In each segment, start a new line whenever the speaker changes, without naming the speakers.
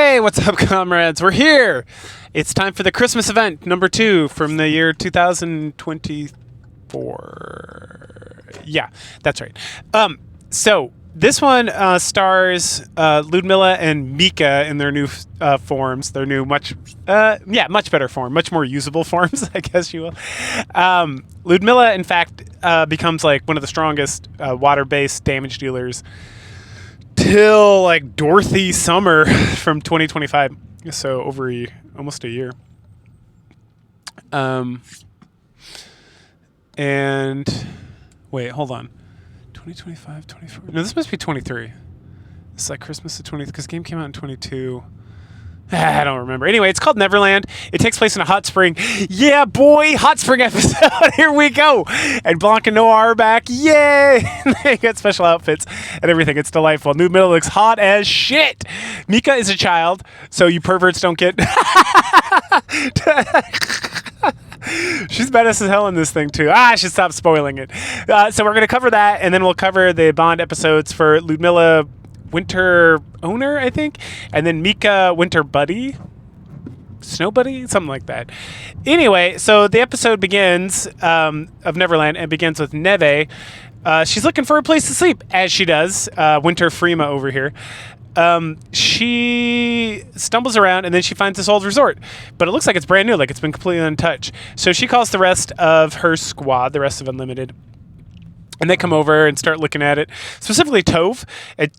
Hey, what's up, comrades? We're here. It's time for the Christmas event number 2 from the year 2024. Yeah, that's right. So this one stars Ludmilla and Mica in their new forms. Their new much better form, much more usable forms, I guess you will. Ludmilla, in fact, becomes like one of the strongest water-based damage dealers till like Dorothy Summer from 2025, so over almost a year. And wait, hold on, 2025, 24. No, this must be 23. It's like Christmas of 20 because the game came out in 22. I don't remember. Anyway, it's called Neverland. It takes place in a hot spring. Yeah, boy, hot spring episode. Here we go. And Blanc and Noir are back. Yay! They got special outfits and everything. It's delightful. Ludmilla looks hot as shit. Mica is a child, so you perverts don't get... She's badass as hell in this thing, too. I should stop spoiling it. So we're going to cover that, and then we'll cover the Bond episodes for Ludmilla Winter Owner, I think, and then Mica Winter Buddy, Snow Buddy, something like that. Anyway, so the episode begins of Neverland and begins with Neve. She's looking for a place to sleep, as she does. Winter Freema over here. She stumbles around and then she finds this old resort, but it looks like it's brand new, like it's been completely untouched. So she calls the rest of her squad, the rest of Unlimited. And they come over and start looking at it, specifically Tove.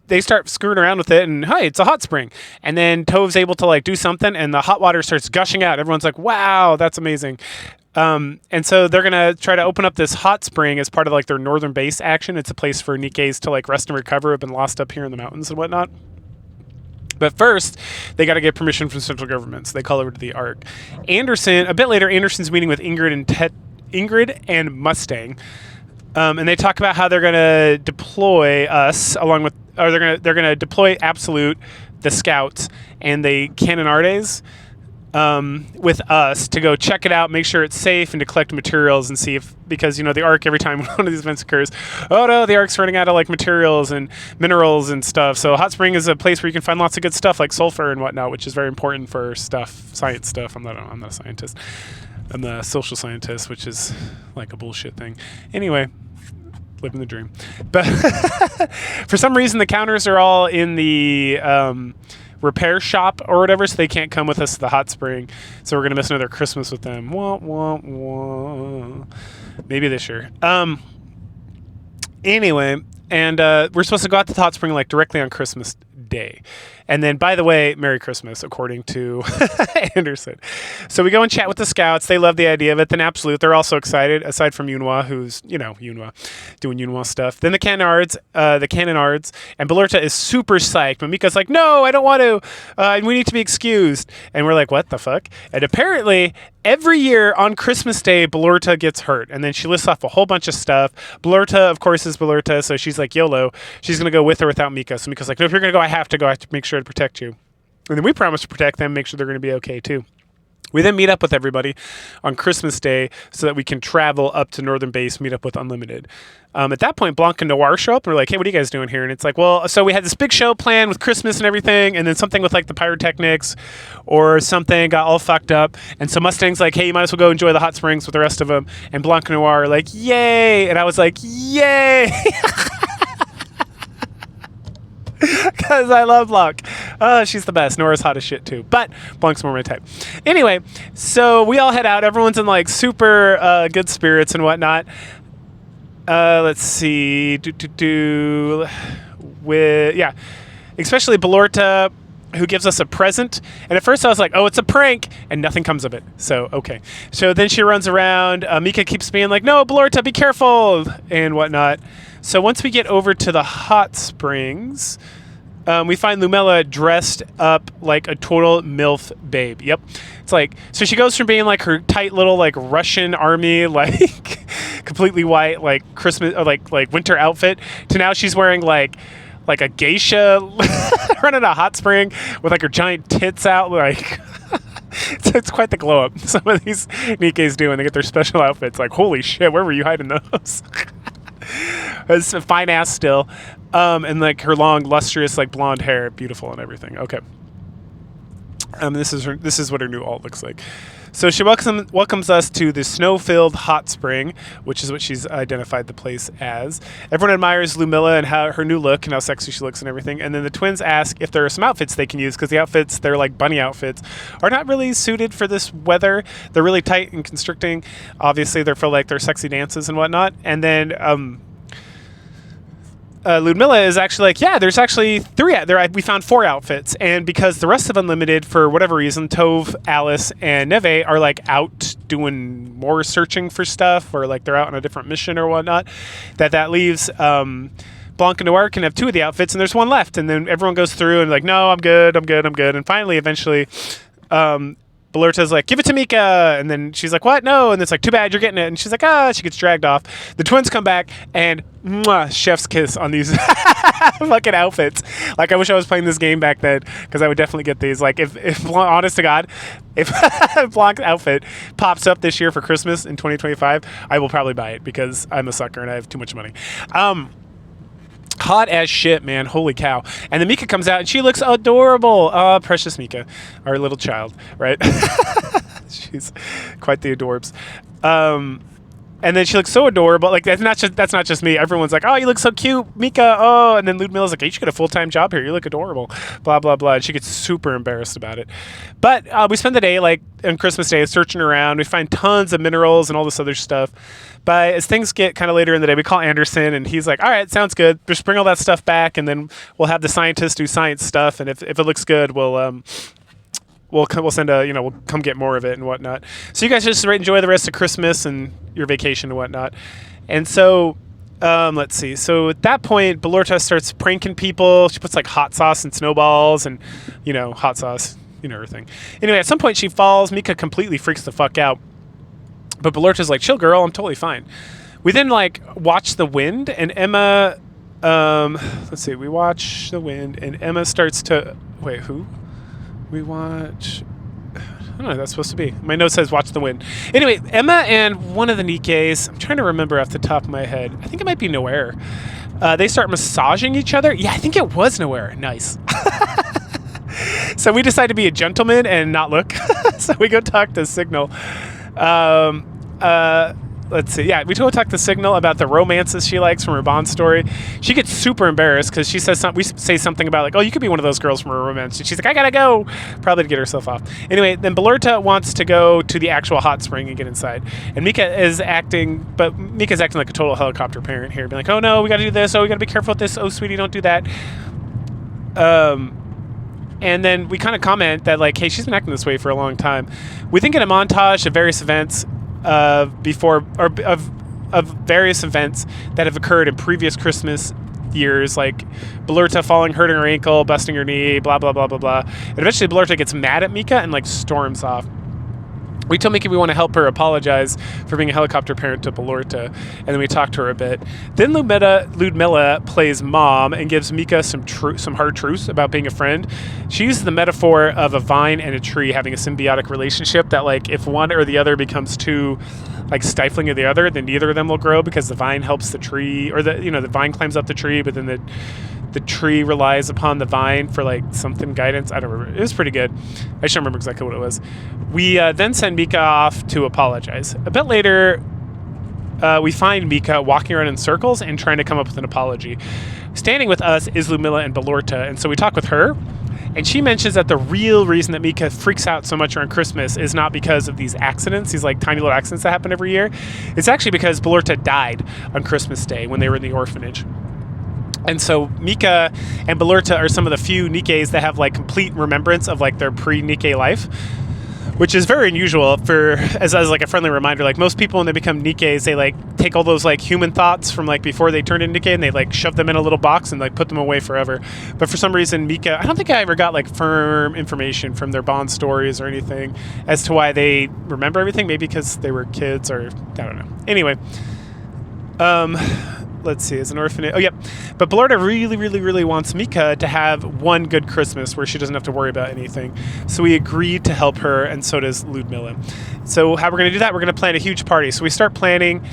They start screwing around with it, and hey, it's a hot spring. And then Tove's able to like do something, and the hot water starts gushing out. Everyone's like, "Wow, that's amazing!" And so they're gonna try to open up this hot spring as part of like their northern base action. It's a place for Nikkes to like rest and recover, who've been lost up here in the mountains and whatnot. But first, they got to get permission from central government, so they call over to the Ark. Anderson, a bit later, Anderson's meeting with Ingrid and Mustang. And they talk about how they're going to deploy us along with, or they're going to deploy Absolute, the scouts, and the Canonardes with us to go check it out, make sure it's safe, and to collect materials and see if, because the Ark, every time one of these events occurs, oh no, the Ark's running out of like materials and minerals and stuff. So Hot Spring is a place where you can find lots of good stuff like sulfur and whatnot, which is very important for science stuff. I'm not a scientist. I'm the social scientist, which is like a bullshit thing. Anyway, living the dream. But for some reason, the counters are all in the repair shop or whatever, so they can't come with us to the hot spring. So we're going to miss another Christmas with them. Wah, wah, wah. Maybe this year. Anyway, and we're supposed to go out to the hot spring like directly on Christmas Day. And then, by the way, Merry Christmas, according to Anderson. So we go and chat with the scouts. They love the idea of it. Then Absolute, they're also excited, aside from Yunhua, who's, Yunhua, doing Yunhua stuff. Then the Canonards, and Belurta is super psyched. But Mika's like, no, I don't want to. We need to be excused. And we're like, what the fuck? And apparently, every year on Christmas Day, Belurta gets hurt. And then she lists off a whole bunch of stuff. Belurta, of course, is Belurta. So she's like, YOLO. She's going to go with or without Mica. So Mika's like, no, if you're going to go, I have to go. I have to make sure to protect you. And then we promise to protect them, make sure they're going to be okay too. We then meet up with everybody on Christmas Day so that we can travel up to Northern Base, meet up with Unlimited. At that point, Blanc and Noir show up and we're like, hey, what are you guys doing here? And it's like, well, so we had this big show planned with Christmas and everything, and then something with like the pyrotechnics or something got all fucked up. And so Mustang's like, hey, you might as well go enjoy the hot springs with the rest of them. And Blanc and Noir are like, yay. And I was like, yay. Because I love Blanc. She's the best. Nora's hot as shit too. But Blanc's more my type. Anyway, so we all head out. Everyone's in like super good spirits and whatnot. Let's see. Especially Belurta, who gives us a present. And at first I was like, oh, it's a prank. And nothing comes of it. So, okay. So then she runs around. Mica keeps being like, no, Belurta, be careful. And whatnot. So once we get over to the hot springs, we find Ludmilla dressed up like a total MILF babe. Yep. It's like, so she goes from being like her tight little like Russian army, like completely white, like Christmas or like winter outfit, to now she's wearing like a geisha running a hot spring with like her giant tits out. Like it's quite the glow up. Some of these Nikkes do when they get their special outfits. Like, holy shit, where were you hiding those? It's a fine ass still. And like her long, lustrous, like blonde hair, beautiful and everything. Okay. This is what her new alt looks like. So she welcomes us to the snow-filled hot spring, which is what she's identified the place as. Everyone admires Ludmilla and how her new look and how sexy she looks and everything. And then the twins ask if there are some outfits they can use, because the outfits, they're like bunny outfits, are not really suited for this weather. They're really tight and constricting. Obviously, they're for like their sexy dances and whatnot. And then Ludmilla is actually like, yeah, there's actually we found 4 outfits, and because the rest of Unlimited, for whatever reason, Tove, Alice, and Neve are like out doing more searching for stuff, or like they're out on a different mission or whatnot, that leaves Blanc and Noir can have 2 of the outfits, and there's 1 left, and then everyone goes through and like, no, I'm good, and finally, eventually, Bellerta's like, give it to Mica, and then she's like, what? No, and it's like, too bad, you're getting it, and she's like, she gets dragged off. The twins come back, and chef's kiss on these fucking outfits. Like, I wish I was playing this game back then, because I would definitely get these. Like, if honest to God, if Blanc's outfit pops up this year for Christmas in 2025, I will probably buy it, because I'm a sucker and I have too much money. Hot as shit, man. Holy cow. And then Mica comes out, and she looks adorable. Precious Mica, our little child, right? She's quite the adorbs. And then she looks so adorable. Like, that's not just me. Everyone's like, oh, you look so cute, Mica. Oh, and then Ludmilla's like, hey, you should get a full-time job here. You look adorable. Blah, blah, blah. And she gets super embarrassed about it. But we spend the day, like, on Christmas Day, searching around. We find tons of minerals and all this other stuff. But as things get kind of later in the day, we call Anderson, and he's like, all right, sounds good. Just bring all that stuff back, and then we'll have the scientists do science stuff. And if it looks good, we'll send we'll come get more of it and whatnot. So you guys just enjoy the rest of Christmas and your vacation and whatnot. And so, let's see. So at that point, Bellerta starts pranking people. She puts like hot sauce and snowballs and, hot sauce, everything. Anyway, at some point she falls. Mica completely freaks the fuck out. But Bellerta's like, chill girl, I'm totally fine. We then like watch the wind, and Emma, let's see. We watch the wind, and Emma starts to, wait, who? We watch, I don't know what that's supposed to be. My note says watch the wind. Anyway, Emma and one of the Nikkes, I'm trying to remember off the top of my head. I think it might be Noir. They start massaging each other. Yeah, I think it was Noir. Nice. So we decide to be a gentleman and not look. So we go talk to Signal. Let's see. Yeah, we go talk to Signal about the romances she likes from her Bond story. She gets super embarrassed because she says we say something about like, oh, you could be one of those girls from a romance. And she's like, I gotta go, probably to get herself off. Anyway, then Bellerta wants to go to the actual hot spring and get inside. And Mica's acting like a total helicopter parent here, being like, oh no, we gotta do this. Oh, we gotta be careful with this. Oh, sweetie, don't do that. And then we kind of comment that like, hey, she's been acting this way for a long time. We think in a montage of various events of various events that have occurred in previous Christmas years, like Bellerta falling, hurting her ankle, busting her knee, blah, blah, blah, blah, blah. And eventually Bellerta gets mad at Mica and like storms off. We tell Mica we want to help her apologize for being a helicopter parent to Bellerta, and then we talk to her a bit. Then Ludmilla plays mom and gives Mica some hard truths about being a friend. She uses the metaphor of a vine and a tree having a symbiotic relationship that, like, if one or the other becomes too, like, stifling of the other, then neither of them will grow because the vine helps the tree, or the vine climbs up the tree, but then the tree relies upon the vine for like something guidance. I don't remember. It was pretty good. I just don't remember exactly what it was. We then send Mica off to apologize. A bit later, we find Mica walking around in circles and trying to come up with an apology. Standing with us is Ludmilla and Bellerta, and so we talk with her, and she mentions that the real reason that Mica freaks out so much around Christmas is not because of these accidents, these like tiny little accidents that happen every year. It's actually because Bellerta died on Christmas Day when they were in the orphanage. And so Mica and Bellerta are some of the few Nikkes that have like complete remembrance of like their pre-Nikke life, which is very unusual for as like a friendly reminder. Like most people when they become Nikkes, they like take all those like human thoughts from like before they turned into Nikke and they like shove them in a little box and like put them away forever. But for some reason Mica, I don't think I ever got like firm information from their Bond stories or anything as to why they remember everything. Maybe because they were kids or I don't know. Anyway, let's see, as an orphanage. Oh, yep. But Bellerta really, really, really wants Mica to have one good Christmas where she doesn't have to worry about anything. So we agreed to help her, and so does Ludmilla. So how we're going to do that, we're going to plan a huge party. So we start planning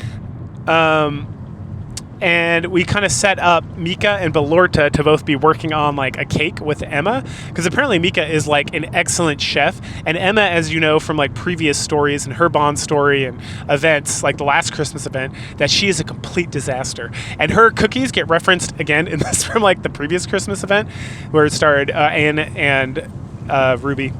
and we kind of set up Mica and Belorta to both be working on like a cake with Emma, because apparently Mica is like an excellent chef, and Emma, as you know from like previous stories and her Bond story and events like the last Christmas event, that she is a complete disaster. And her cookies get referenced again in this from like the previous Christmas event where it starred Anne and Rupee.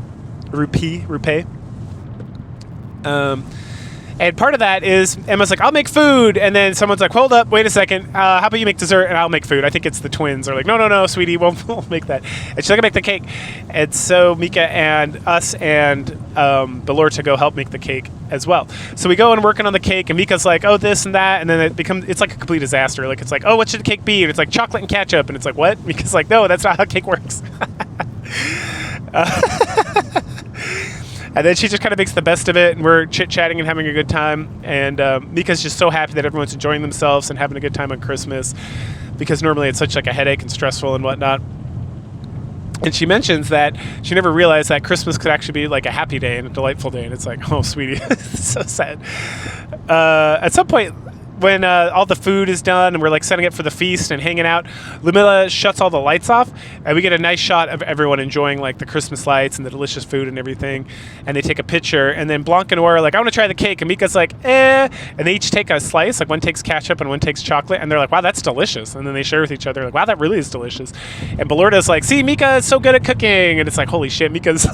And part of that is Emma's like, I'll make food. And then someone's like, hold up, wait a second. How about you make dessert and I'll make food? I think it's the twins. Are like, no, sweetie, we'll make that. And she's like, I'll make the cake. And so Mica and us and Belorta go help make the cake as well. So we go and working on the cake, and Mica's like, oh, this and that. And then it's like a complete disaster. Like, it's like, oh, what should the cake be? And it's like chocolate and ketchup. And it's like, what? Mica's like, no, that's not how cake works. And then she just kind of makes the best of it, and we're chit-chatting and having a good time. And Mica's just so happy that everyone's enjoying themselves and having a good time on Christmas, because normally it's such like a headache and stressful and whatnot. And she mentions that she never realized that Christmas could actually be like a happy day and a delightful day. And it's like, oh, sweetie, it's so sad. At some point, when all the food is done and we're like setting up for the feast and hanging out, Ludmilla shuts all the lights off, and we get a nice shot of everyone enjoying like the Christmas lights and the delicious food and everything. And they take a picture, and then Blanc and Noir are like, I want to try the cake, and Mica's like, and they each take a slice, like one takes ketchup and one takes chocolate, and they're like, wow, that's delicious. And then they share with each other like, wow, that really is delicious. And Belorta's like, see, Mica is so good at cooking, and it's like, holy shit, Mica's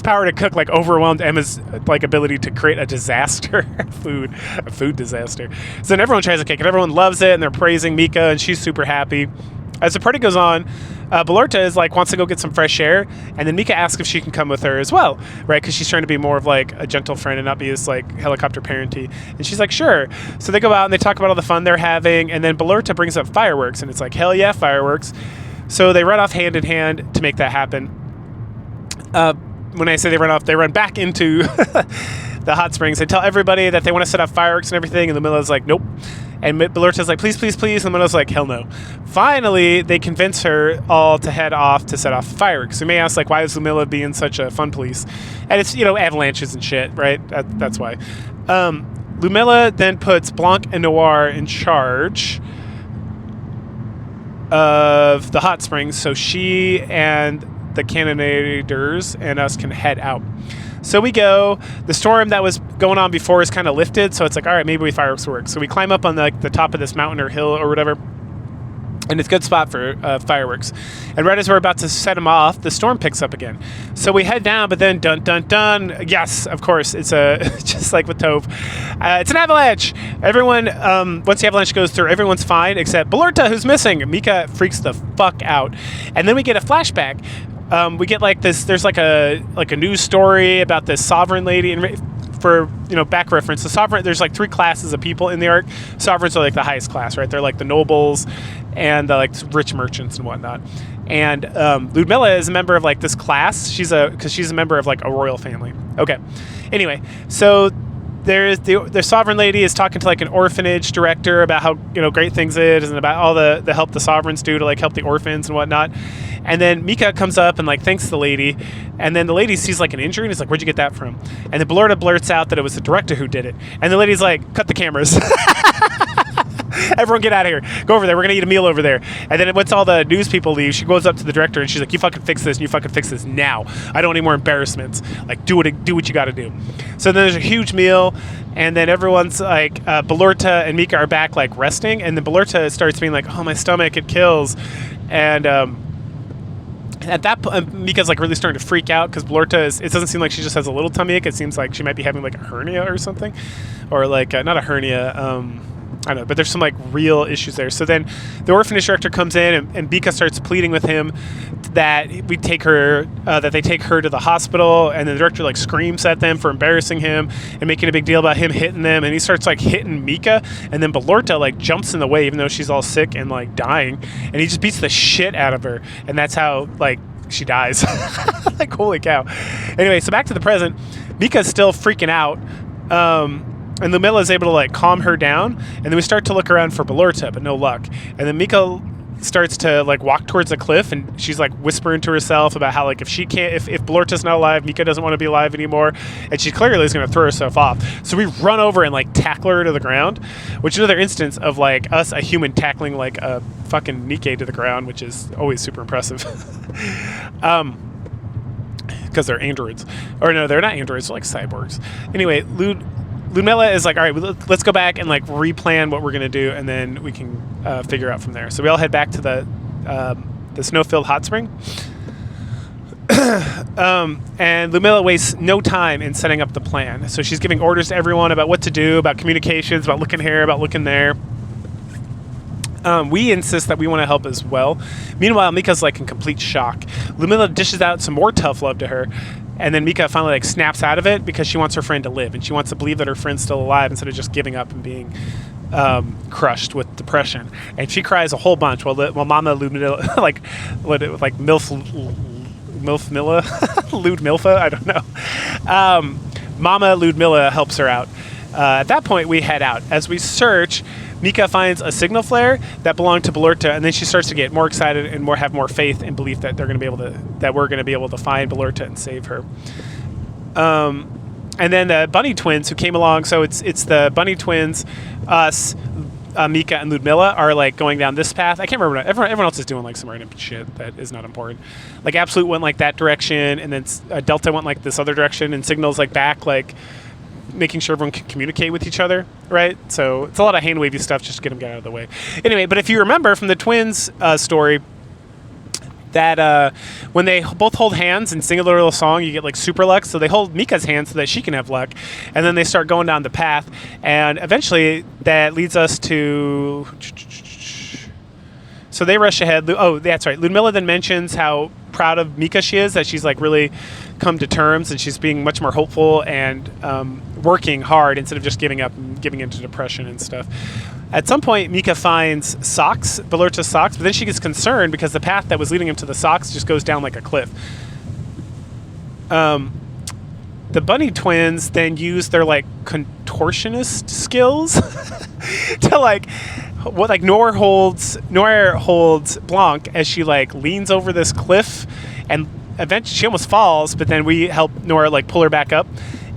power to cook like overwhelmed Emma's like ability to create a disaster, a food disaster. So then everyone tries the cake, and everyone loves it, and they're praising Mica, and she's super happy. As the party goes on, Belorta is like wants to go get some fresh air, and then Mica asks if she can come with her as well, right? Because she's trying to be more of like a gentle friend and not be this like helicopter parenty. And she's like, sure. So they go out and they talk about all the fun they're having, and then Belorta brings up fireworks, and it's like, hell yeah, fireworks. So they run off hand in hand to make that happen. When I say they run off, they run back into the hot springs. They tell everybody that they want to set up fireworks and everything, and Ludmilla's like, nope. And Belorta's like, please, please, please. And Ludmilla's like, hell no. Finally, they convince her all to head off to set off fireworks. You may ask, like, why is Ludmilla being such a fun police? And it's, avalanches and shit, right? That's why. Ludmilla then puts Blanc and Noir in charge of the hot springs, so she and the cannonaders and us can head out. So we go. The storm that was going on before is kind of lifted, so it's like, all right, maybe fireworks work. So we climb up on the top of this mountain or hill or whatever, and it's a good spot for fireworks. And right as we're about to set them off, the storm picks up again. So we head down, but then dun dun dun. Yes, of course, it's just like with Tove. It's an avalanche. Everyone, once the avalanche goes through, everyone's fine except Belorta, who's missing. Mica freaks the fuck out, and then we get a flashback. We get like this. There's like a news story about this sovereign lady, and for back reference, the sovereign. There's like 3 classes of people in the arc. Sovereigns are like the highest class, right? They're like the nobles and the like rich merchants and whatnot. And Ludmilla is a member of like this class. Because she's a member of like a royal family. Okay. Anyway, so there's the sovereign lady is talking to like an orphanage director about how great things it is and about all the help the sovereigns do to like help the orphans and whatnot. And then Mica comes up and like thanks the lady, and then the lady sees like an injury and is like, where'd you get that from? And then Belorta blurts out that it was the director who did it, and the lady's like, cut the cameras. Everyone get out of here. Go over there. We're going to eat a meal over there. And then once all the news people leave, she goes up to the director and she's like, you fucking fix this and you fucking fix this now. I don't want any more embarrassments. Like, do what you got to do. So then there's a huge meal, and then everyone's like, Belorta and Mica are back like resting, and then Belorta starts being like, oh, my stomach, it kills. And at that point, Mica's like really starting to freak out because Belorta it doesn't seem like she just has a little tummy ache. It seems like she might be having like a hernia or something, or like not a hernia. I don't know, but there's some like real issues there. So then the orphanage director comes in, and Mica starts pleading with him that they take her to the hospital, and the director like screams at them for embarrassing him and making a big deal about him hitting them, and he starts like hitting Mica, and then Belorta like jumps in the way even though she's all sick and like dying, and he just beats the shit out of her, and that's how like she dies. Like, holy cow. Anyway, so back to the present. Mica's still freaking out. And Ludmilla is able to like calm her down, and then we start to look around for Belorta, but no luck. And then Mica starts to like walk towards a cliff, and she's like whispering to herself about how like if Blorta's not alive, Mica doesn't want to be alive anymore, and she clearly is going to throw herself off. So we run over and like tackle her to the ground, which is another instance of like us, a human, tackling like a fucking Nikke to the ground, which is always super impressive. Because they're androids, or no, they're not androids, they're like cyborgs. Anyway, Ludmilla is like, all right, let's go back and like replan what we're gonna do, and then we can figure out from there. So we all head back to the snow-filled hot spring, and Ludmilla wastes no time in setting up the plan. So she's giving orders to everyone about what to do, about communications, about looking here, about looking there. We insist that we want to help as well. Meanwhile, Mica's like in complete shock. Ludmilla dishes out some more tough love to her, and then Mica finally like snaps out of it because she wants her friend to live, and she wants to believe that her friend's still alive instead of just giving up and being crushed with depression. And she cries a whole bunch while Mama Ludmilla, like Milfmilla, Ludmilfa, I don't know. Mama Ludmilla helps her out. At that point, we head out. As we search, Mica finds a signal flare that belonged to Blorta, and then she starts to get more excited and have more faith and belief that we're going to be able to find Blorta and save her. And then the bunny twins who came along. So it's the bunny twins, us, Mica and Ludmilla are like going down this path. I can't remember. Everyone else is doing like some random shit that is not important. Like Absolute went like that direction, and then Delta went like this other direction, and Signal's like back, like making sure everyone can communicate with each other, right? So it's a lot of hand wavy stuff just to get out of the way. Anyway, but if you remember from the twins story, that when they both hold hands and sing a little song, you get like super luck. So they hold Mica's hand so that she can have luck, and then they start going down the path, and eventually that leads us to. So they rush ahead. Oh, that's right. Ludmilla then mentions how proud of Mica she is, that she's like really come to terms, and she's being much more hopeful and working hard instead of just giving up and giving into depression and stuff. At some point, Mica finds socks, Blorta's socks, but then she gets concerned because the path that was leading him to the socks just goes down like a cliff. The bunny twins then use their like contortionist skills to like Noir holds Blanc as she like leans over this cliff, and eventually she almost falls, but then we help Noir like pull her back up,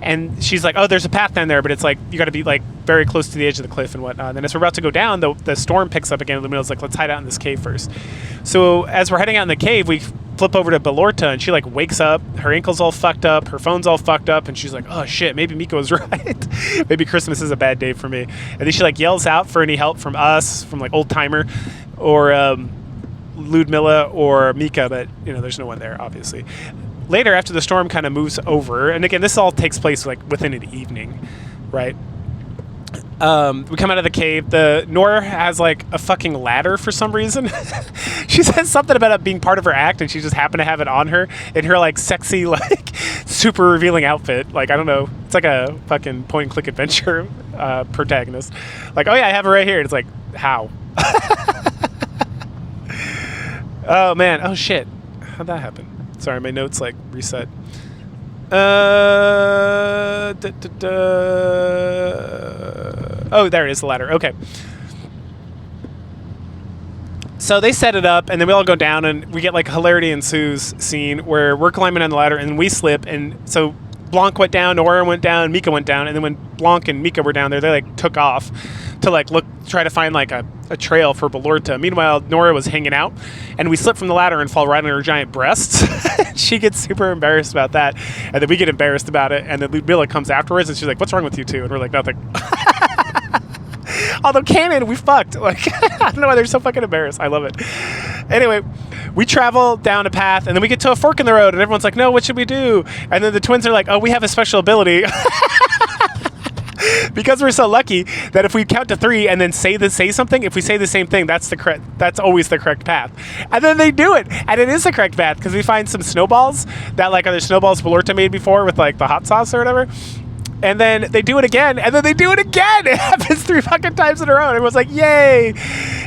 and she's like, oh, there's a path down there, but it's like you got to be like very close to the edge of the cliff and whatnot. And then as we're about to go down, the storm picks up again, and Lumilla's like, let's hide out in this cave first. So as we're heading out in the cave, we flip over to Blorta, and she like wakes up, her ankle's all fucked up, her phone's all fucked up, and she's like, oh shit, maybe Mica was right. Maybe Christmas is a bad day for me. And then she like yells out for any help from us, from like Old Timer or Ludmilla or Mica, but you know, there's no one there, obviously. Later, after the storm kind of moves over, and again, this all takes place like within an evening, right? We come out of the cave. The Nora has like a fucking ladder for some reason. She says something about it being part of her act, and she just happened to have it on her in her like sexy, like super revealing outfit. Like, I don't know, it's like a fucking point and click adventure protagonist. Like, oh yeah, I have it right here. And it's like, how? Oh man, oh shit, how'd that happen? Sorry, my notes like reset. Oh, there it is, the ladder. Okay. So they set it up, and then we all go down, and we get like hilarity ensues scene where we're climbing on the ladder, and we slip, and so Blanc went down, Nora went down, Mica went down, and then when Blanc and Mica were down there, they like took off to like try to find like a trail for Blorta. Meanwhile, Nora was hanging out, and we slip from the ladder and fall right on her giant breasts. She gets super embarrassed about that, and then we get embarrassed about it, and then Ludmilla comes afterwards, and she's like, what's wrong with you two? And we're like, nothing. Although canon, we fucked. Like, I don't know why they're so fucking embarrassed. I love it. Anyway, we travel down a path, and then we get to a fork in the road, and everyone's like, no, what should we do? And then the twins are like, oh, we have a special ability. Because we're so lucky that if we count to 3 and then say something, if we say the same thing, that's always the correct path. And then they do it, and it is the correct path because we find some snowballs that like are the snowballs Blorta made before with like the hot sauce or whatever. And then they do it again, and then they do it again. It happens 3 fucking times in a row. And everyone's like, yay!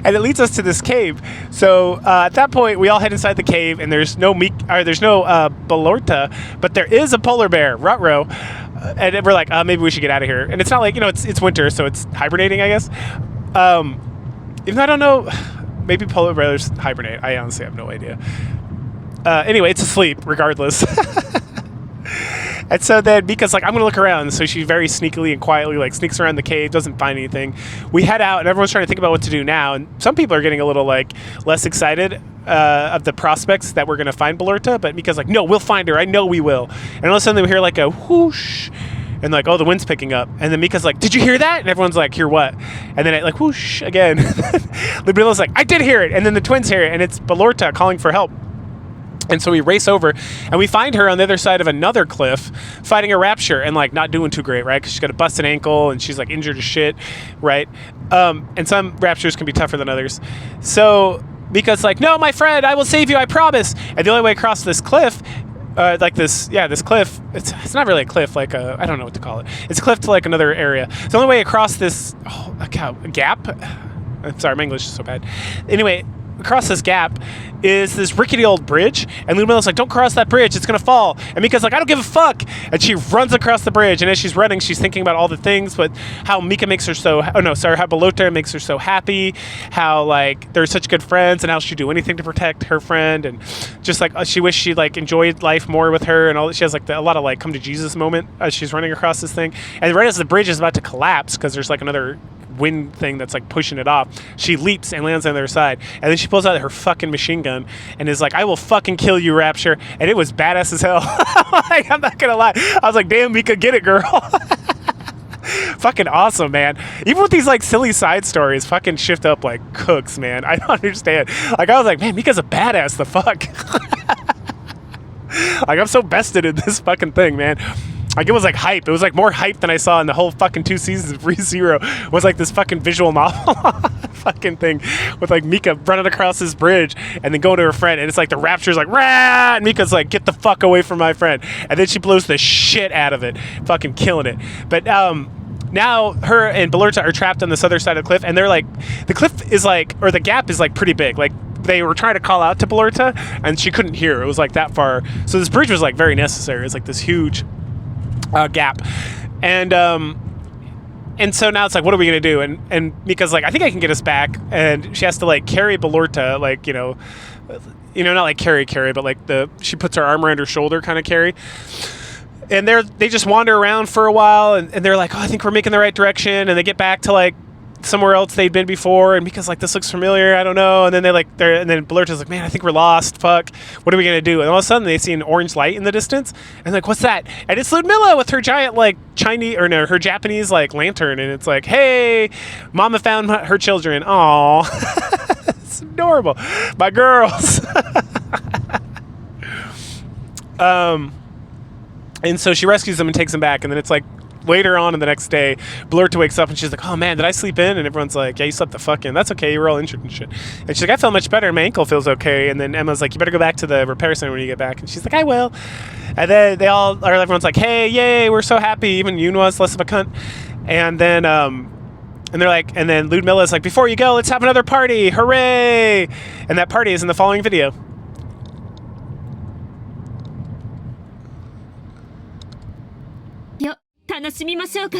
And it leads us to this cave. So at that point, we all head inside the cave, and there's no Blorta, but there is a polar bear, Rutrow. And we're like, maybe we should get out of here. And it's not like, you know, it's winter, so it's hibernating, I guess. Even though I don't know, maybe polar bears hibernate. I honestly have no idea. Anyway, it's asleep regardless. And so then Mica's like, I'm gonna look around. So she very sneakily and quietly like sneaks around the cave, doesn't find anything. We head out, and everyone's trying to think about what to do now. And some people are getting a little like less excited of the prospects that we're gonna find Belurta. But Mica's like, no, we'll find her. I know we will. And all of a sudden we hear like a whoosh, and like, oh, the wind's picking up. And then Mica's like, did you hear that? And everyone's like, hear what? And then it like whoosh again. Ludmilla's like, I did hear it. And then the twins hear it, and it's Belurta calling for help. And so we race over, and we find her on the other side of another cliff, fighting a rapture, and like not doing too great, right? Because she's got a busted ankle, and she's like injured as shit, right? And some raptures can be tougher than others. So Mica's like, no, my friend, I will save you, I promise. And the only way across this cliff, this cliff, it's not really a cliff, like I don't know what to call it. It's a cliff to like another area. The only way across this gap. I'm sorry, my English is so bad. Anyway, across this gap is this rickety old bridge, and Ludmilla's like, don't cross that bridge, it's gonna fall. And Mica's like, I don't give a fuck, and she runs across the bridge. And as she's running, she's thinking about all the things, but how Mica makes her how Belurta makes her so happy, how like they're such good friends, and how she'd do anything to protect her friend, and just like she wished she like enjoyed life more with her, and all. She has like a lot of like come to Jesus moment as she's running across this thing. And right as the bridge is about to collapse, because there's like another wind thing that's like pushing it off, she leaps and lands on the other side, and then she pulls out her fucking machine gun and is like, I will fucking kill you, Rapture. And it was badass as hell. Like, I'm not gonna lie, I was like, damn, Mica, get it, girl. Fucking awesome, man. Even with these like silly side stories, fucking shift up like cooks, man. I don't understand. Like, I was like, man, Mica's a badass. The fuck. Like, I'm so vested in this fucking thing, man. Like, it was like hype. It was like more hype than I saw in the whole fucking 2 seasons of ReZero. Was like this fucking visual novel fucking thing with like Mica running across this bridge and then going to her friend, and it's like the Rapture's like, rah! And Mica's like, get the fuck away from my friend. And then she blows the shit out of it, fucking killing it. But now her and Belurta are trapped on this other side of the cliff, and they're like, the cliff is like, or the gap is like pretty big. Like, they were trying to call out to Belurta, and she couldn't hear. It was like that far. So this bridge was like very necessary. It's like this huge gap, and so now it's like, what are we gonna do? And Mica's like, I think I can get us back, and she has to like carry Belurta, like not like carry, but like she puts her arm around her shoulder, kind of carry. And they just wander around for a while, and they're like, oh, I think we're making the right direction, and they get back to like somewhere else they'd been before, and Mica's like, this looks familiar, I don't know. And then and then Belurta's like, man, I think we're lost, fuck, what are we gonna do? And all of a sudden they see an orange light in the distance, and like, what's that? And it's Ludmilla with her giant like her Japanese like lantern, and it's like, hey, mama found her children. Aw. It's adorable, my girls. And so she rescues them and takes them back, and then it's like later on in the next day, Belurta wakes up and she's like, oh man, did I sleep in? And everyone's like, yeah, you slept the fuck in. That's okay, you were all injured and shit. And she's like, I feel much better, and my ankle feels okay. And then Emma's like, you better go back to the repair center when you get back. And she's like, I will. And then everyone's like, hey, yay, we're so happy, even Yunwa's less of a cunt. And then they're like, and then Ludmilla's like, before you go, let's have another party, hooray. And that party is in the following video.
Yo, 楽しみましょうか。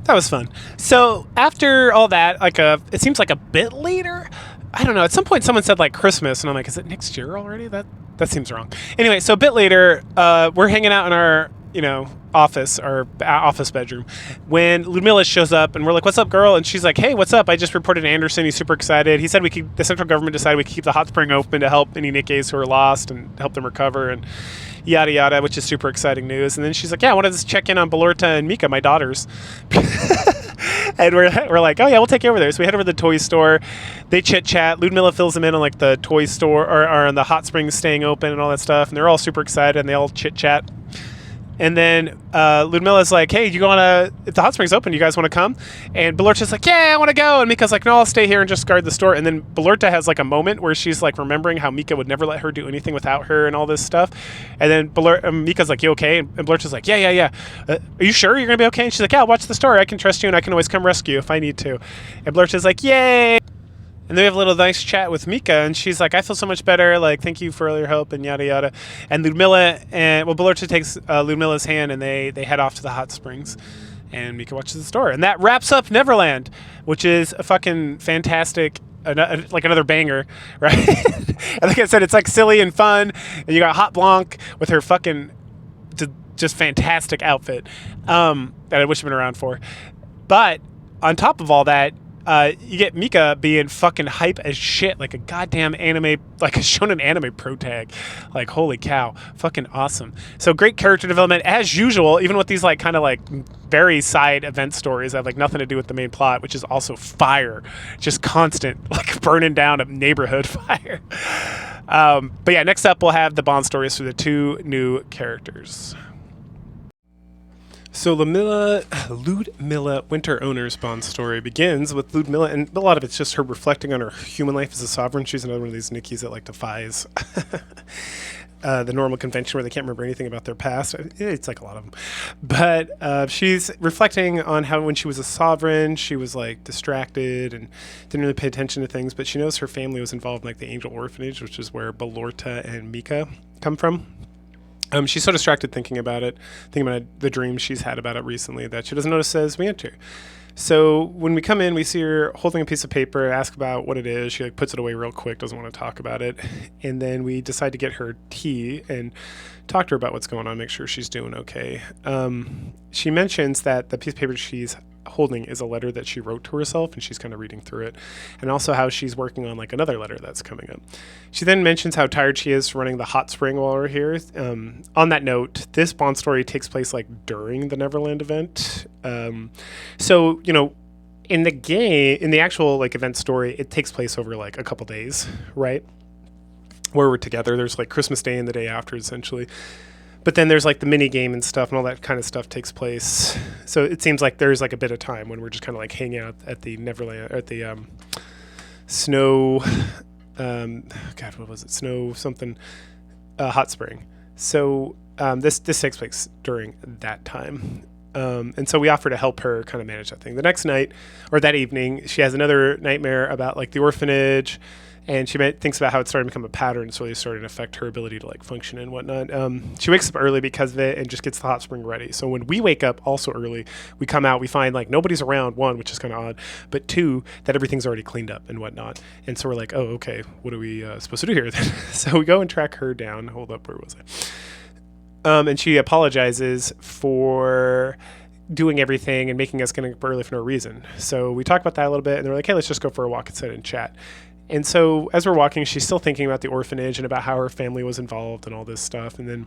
That was fun. So after all that, like it seems like a bit later. I don't know. At some point, someone said like Christmas, and I'm like, is it next year already? That seems wrong. Anyway, so a bit later, we're hanging out in our office or office bedroom when Ludmilla shows up, and we're like, "What's up, girl?" And she's like, "Hey, what's up? I just reported Anderson. He's super excited. He said the central government decided we could keep the hot spring open to help any Nikkes who are lost and help them recover and yada yada," which is super exciting news. And then she's like, "Yeah, I wanted to check in on Belorta and Mica, my daughters." And we're like, "Oh yeah, we'll take you over there." So we head over to the toy store. They chit chat. Ludmilla fills them in on like the toy store or on the hot springs staying open and all that stuff. And they're all super excited and they all chit chat. And then Ludmilla's like, "Hey, if the hot spring's open, you guys want to come?" And Belorta's like, "Yeah, I want to go." And Mika's like, "No, I'll stay here and just guard the store." And then Belorta has like a moment where she's like remembering how Mica would never let her do anything without her and all this stuff. And then Mika's like, "You okay?" And Belorta's like, Yeah. Are you sure you're going to be okay? And she's like, "Yeah, I'll watch the store. I can trust you and I can always come rescue if I need to." And Belorta's like, "Yay!" And then we have a little nice chat with Mica, and she's like, "I feel so much better. Like, thank you for all your help," and yada yada. And Belorta takes Ludmilla's hand, and they head off to the hot springs. And Mica watches the store, and that wraps up Neverland, which is a fucking fantastic, like another banger, right? And like I said, it's like silly and fun. And you got Hot Blanc with her fucking just fantastic outfit that I wish I'd been around for. But on top of all that, you get Mica being fucking hype as shit, like a goddamn anime, like a shonen anime pro tag. Like, holy cow, fucking awesome. So great character development as usual, even with these like kind of like very side event stories that have like nothing to do with the main plot, which is also fire, just constant like burning down a neighborhood fire. But yeah, next up we'll have the Bond stories for the two new characters. So Ludmilla Winter Owner's Bond story begins with Ludmilla, and a lot of it's just her reflecting on her human life as a sovereign. She's another one of these Nikkes that like defies the normal convention where they can't remember anything about their past. It's like a lot of them. But she's reflecting on how when she was a sovereign, she was like distracted and didn't really pay attention to things, but she knows her family was involved in like the Angel Orphanage, which is where Belorta and Mica come from. She's so distracted thinking about the dreams she's had about it recently that she doesn't notice as we enter. So when we come in, we see her holding a piece of paper, ask about what it is. She like puts it away real quick, doesn't want to talk about it. And then we decide to get her tea and talk to her about what's going on, make sure she's doing okay. She mentions that the piece of paper she's holding is a letter that she wrote to herself, and she's kind of reading through it, and also how she's working on like another letter that's coming up. She then mentions how tired she is running the hot spring while we're here. On that note, this Bond story takes place like during the Neverland event. So in the actual like event story, it takes place over like a couple days, right? Where we're together. There's like Christmas Day and the day after, essentially. But then there's like the mini game and stuff, and all that kind of stuff takes place. So it seems like there's like a bit of time when we're just kind of like hanging out at the Neverland, or at the snow. God, what was it? Snow something, hot spring. So this takes place during that time. And so we offer to help her kind of manage that thing. The next night, or that evening, she has another nightmare about like the orphanage. And she thinks about how it's starting to become a pattern. It's really starting to affect her ability to like function and whatnot. She wakes up early because of it and just gets the hot spring ready. So when we wake up also early, we come out, we find like nobody's around, one, which is kind of odd, but two, that everything's already cleaned up and whatnot. And so we're like, oh, okay, what are we supposed to do here then? So we go and track her down. Hold up, where was I? And she apologizes for doing everything and making us get up early for no reason. So we talk about that a little bit, and they're like, hey, let's just go for a walk and sit and chat. And so as we're walking, she's still thinking about the orphanage and about how her family was involved and all this stuff. And then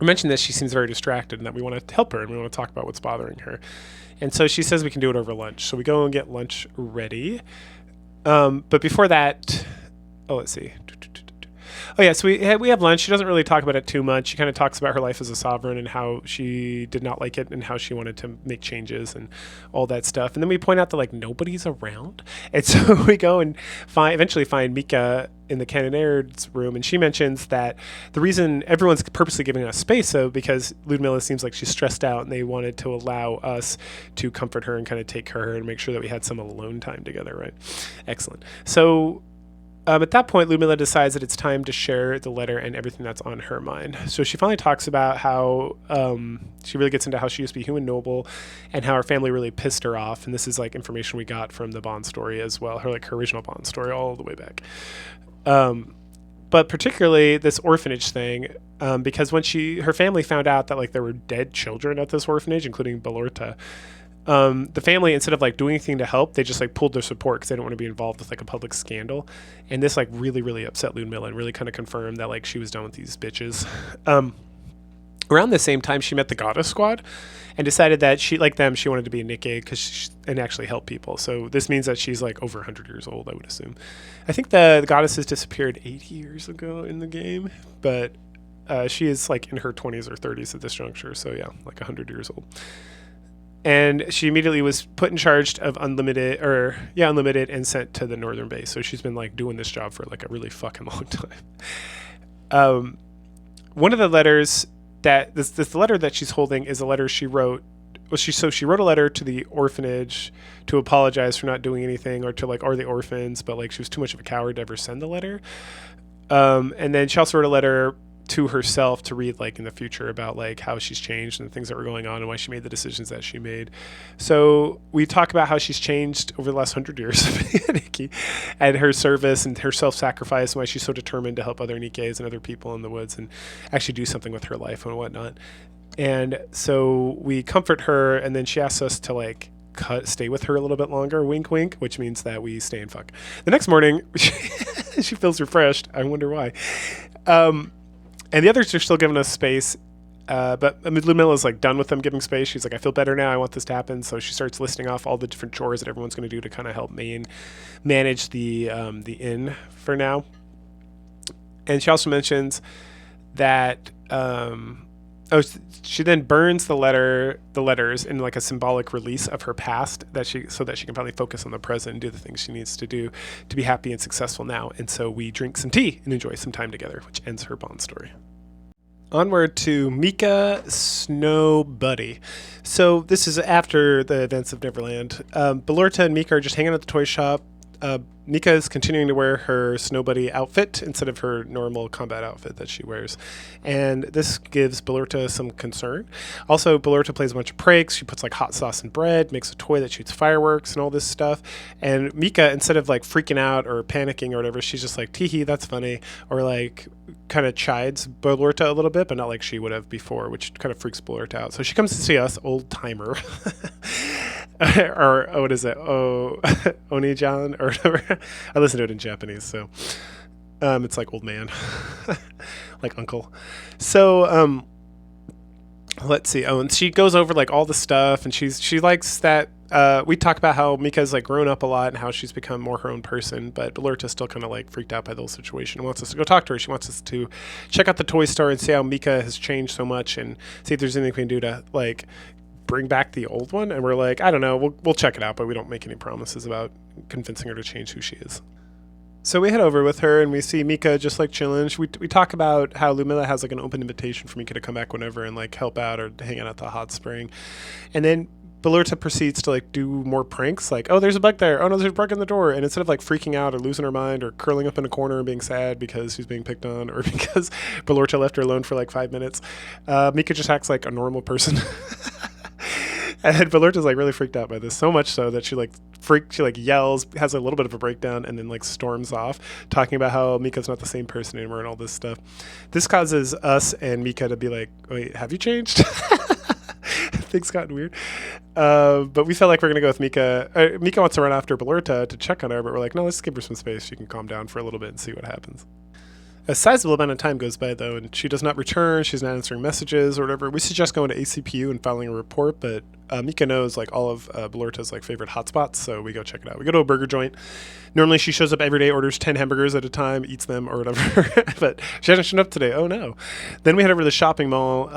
we mentioned that she seems very distracted and that we want to help her and we want to talk about what's bothering her. And so she says we can do it over lunch. So we go and get lunch ready. But before that, let's see. Oh yeah, so we have lunch. She doesn't really talk about it too much. She kind of talks about her life as a sovereign and how she did not like it and how she wanted to make changes and all that stuff. And then we point out that like nobody's around, and so we go and eventually find Mica in the Cannonaire's room, and she mentions that the reason everyone's purposely giving us space, though, because Ludmilla seems like she's stressed out, and they wanted to allow us to comfort her and kind of take care of her and make sure that we had some alone time together, right? Excellent. So at that point, Ludmilla decides that it's time to share the letter and everything that's on her mind. So she finally talks about how she really gets into how she used to be human noble and how her family really pissed her off. And this is like information we got from the Bond story as well, her original Bond story all the way back. but particularly this orphanage thing, because when her family found out that like there were dead children at this orphanage, including Belorta, the family, instead of like doing anything to help, they just like pulled their support because they don't want to be involved with like a public scandal. And this like really, really upset Ludmilla and really kind of confirmed that like she was done with these bitches. Around the same time, she met the Goddess Squad and decided that she, like them, she wanted to be a Nikke and actually help people. So this means that she's like over 100 years old, I would assume. I think the goddesses disappeared 80 years ago in the game, but she is like in her 20s or 30s at this juncture. So yeah, like 100 years old. And she immediately was put in charge of Unlimited and sent to the northern base. So she's been like doing this job for like a really fucking long time. One of the letters that the letter that she's holding is a letter she wrote. She wrote a letter to the orphanage to apologize for not doing anything or the orphans, but like she was too much of a coward to ever send the letter. And then she also wrote a letter to herself to read like in the future about like how she's changed and the things that were going on and why she made the decisions that she made. So we talk about how she's changed over the last 100 years of Nikke and her service and her self-sacrifice and why she's so determined to help other Nikkes and other people in the woods and actually do something with her life and whatnot. And so we comfort her, and then she asks us to like stay with her a little bit longer, wink wink, which means that we stay and fuck. The next morning she feels refreshed. I wonder why. And the others are still giving us space, but Ludmilla's like done with them giving space. She's like, I feel better now. I want this to happen. So she starts listing off all the different chores that everyone's going to do to kind of help manage the inn for now. And she also mentions that she then burns the letters in like a symbolic release of her past so that she can finally focus on the present and do the things she needs to do to be happy and successful now. And so we drink some tea and enjoy some time together, which ends her Bond story. Onward to Mica Snow Buddy. So this is after the events of Neverland. Belorta and Mica are just hanging out at the toy shop. Mica is continuing to wear her Snow Buddy outfit instead of her normal combat outfit that she wears. And this gives Belorta some concern. Also, Belorta plays a bunch of pranks. She puts like hot sauce in bread, makes a toy that shoots fireworks and all this stuff. And Mica, instead of like freaking out or panicking or whatever, she's just like, tee-hee, that's funny. Or like kind of chides Belorta a little bit, but not like she would have before, which kind of freaks Belorta out. So she comes to see us, old timer. Or what is it? Oni-chan or whatever. I listen to it in Japanese, so it's like old man, like uncle. So let's see. Oh, and she goes over like all the stuff, and she likes that. We talk about how Mika's like grown up a lot and how she's become more her own person, but Belorta's still kind of like freaked out by the whole situation and wants us to go talk to her. She wants us to check out the toy store and see how Mica has changed so much and see if there's anything we can do to like bring back the old one. And we're like, I don't know, we'll check it out, but we don't make any promises about convincing her to change who she is. So we head over with her and we see Mica just like chilling. We talk about how Ludmilla has like an open invitation for Mica to come back whenever and like help out or hang out at the hot spring. And then Belorta proceeds to like do more pranks, like, oh, there's a bug there. Oh no, there's a bug in the door. And instead of like freaking out or losing her mind or curling up in a corner and being sad because she's being picked on or because Belorta left her alone for like 5 minutes, Mica just acts like a normal person. And Belorta's like really freaked out by this, so much so that she yells, has a little bit of a breakdown, and then like storms off, talking about how Mika's not the same person anymore and all this stuff. This causes us and Mica to be like, wait, have you changed? Things gotten weird. But we felt like we're going to go with Mica. Mica wants to run after Belorta to check on her, but we're like, no, let's give her some space. She can calm down for a little bit and see what happens. A sizable amount of time goes by, though, and she does not return. She's not answering messages or whatever. We suggest going to ACPU and filing a report, but Mica knows like all of Belorta's like favorite hotspots, so we go check it out. We go to a burger joint. Normally she shows up every day, orders 10 hamburgers at a time, eats them or whatever, but she hasn't shown up today. Oh no. Then we head over to the shopping mall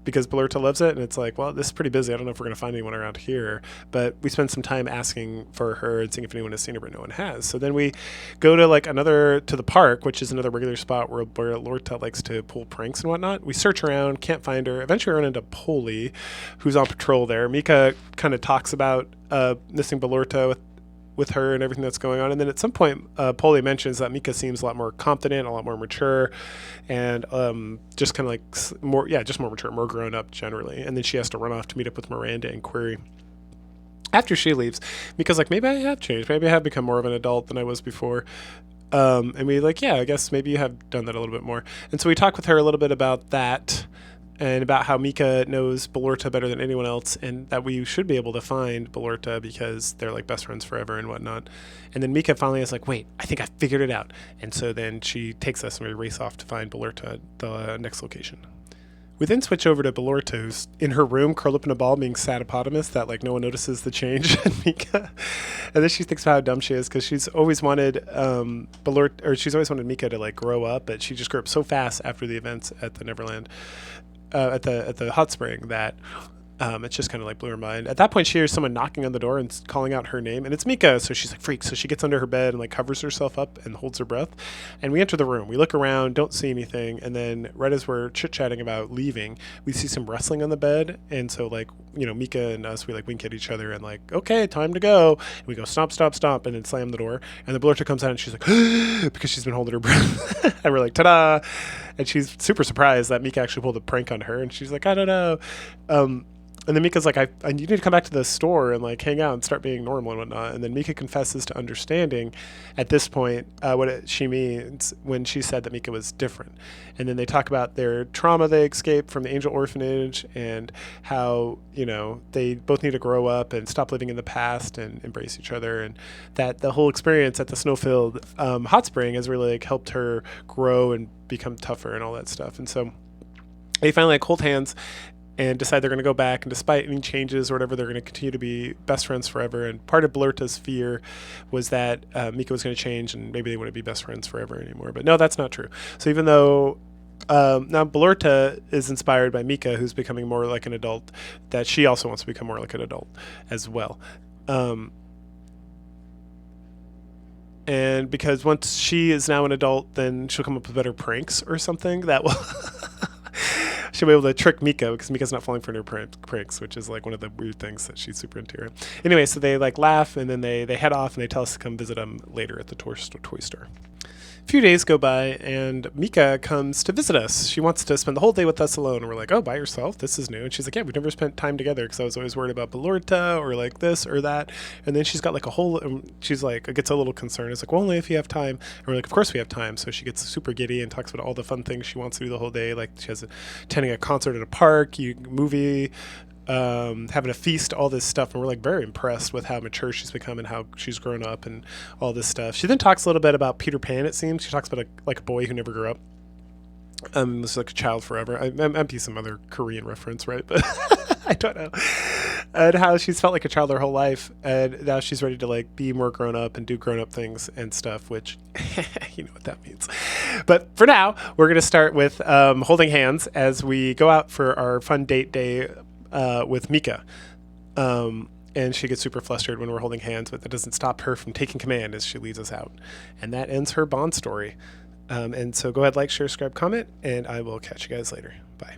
because Belorta loves it, and it's like, well, this is pretty busy. I don't know if we're going to find anyone around here, but we spend some time asking for her and seeing if anyone has seen her, but no one has. So then we go to like to the park, which is another regular spot where Belorta likes to pull pranks and whatnot. We search around, can't find her. Eventually we run into Polly, who's on patrol there. Mica kind of talks about missing Belorta with her and everything that's going on. And then at some point, Polly mentions that Mica seems a lot more confident, a lot more mature, and just kind of like more mature, more grown up generally. And then she has to run off to meet up with Miranda and Query. After she leaves, Mica's like, maybe I have changed. Maybe I have become more of an adult than I was before. And we like, yeah, I guess maybe you have done that a little bit more. And so we talk with her a little bit about that and about how Mica knows Belorta better than anyone else, and that we should be able to find Belorta because they're like best friends forever and whatnot. And then Mica finally is like, wait, I think I figured it out. And so then she takes us and we race off to find Belorta at the next location. We then switch over to Belorta, who's in her room, curled up in a ball, being satapotamus, that like no one notices the change in Mica. And then she thinks about how dumb she is because she's always wanted she's always wanted Mica to like grow up, but she just grew up so fast after the events at the Neverland, at the hot spring, that it's just kind of like blew her mind. At that point, she hears someone knocking on the door and calling out her name, and it's Mica. So she's like freaked. So she gets under her bed and like covers herself up and holds her breath. And we enter the room. We look around, don't see anything, and then right as we're chit chatting about leaving, we see some wrestling on the bed. And so like, you know, Mica and us, we like wink at each other and like, okay, time to go. And we go stop, stop, stop, and then slam the door. And the Belorta comes out and she's like, because she's been holding her breath. And we're like, ta-da! And she's super surprised that Mica actually pulled a prank on her. And she's like, I don't know. And then Mika's like, I you need to come back to the store and like hang out and start being normal and whatnot. And then Mica confesses to understanding at this point she means when she said that Mica was different. And then they talk about their trauma they escaped from the angel orphanage and how, you know, they both need to grow up and stop living in the past and embrace each other. And that the whole experience at the snow-filled hot spring has really like helped her grow and become tougher and all that stuff. And so they finally like hold hands and decide they're going to go back, and despite any changes or whatever, they're going to continue to be best friends forever. And part of Belorta's fear was that Mica was going to change and maybe they wouldn't be best friends forever anymore. But no, that's not true. So even though now Belorta is inspired by Mica, who's becoming more like an adult, that she also wants to become more like an adult as well. And because once she is now an adult, then she'll come up with better pranks or something that will... she'll be able to trick Mica because Mika's not falling for her pranks, which is like one of the weird things that she's super into. Right? Anyway, so they like laugh and then they head off and they tell us to come visit them later at the toy store. A few days go by and Mica comes to visit us. She wants to spend the whole day with us alone. And we're like, oh, by yourself? This is new. And she's like, yeah, we've never spent time together because I was always worried about Belorta or like this or that. And then she's got like a whole, she's like, gets a little concerned. It's like, well, only if you have time. And we're like, of course we have time. So she gets super giddy and talks about all the fun things she wants to do the whole day. Like she has attending a concert at a park, movie, having a feast, all this stuff. And we're like very impressed with how mature she's become and how she's grown up and all this stuff. She then talks a little bit about Peter Pan, it seems. She talks about a boy who never grew up. Was like a child forever. I might be some other Korean reference, right? But I don't know. And how she's felt like a child her whole life, and now she's ready to like be more grown up and do grown up things and stuff, which you know what that means. But for now, we're gonna start with holding hands as we go out for our fun date day with Mica. And she gets super flustered when we're holding hands, but that doesn't stop her from taking command as she leads us out. And that ends her Bond story. And so go ahead, like, share, subscribe, comment, and I will catch you guys later. Bye.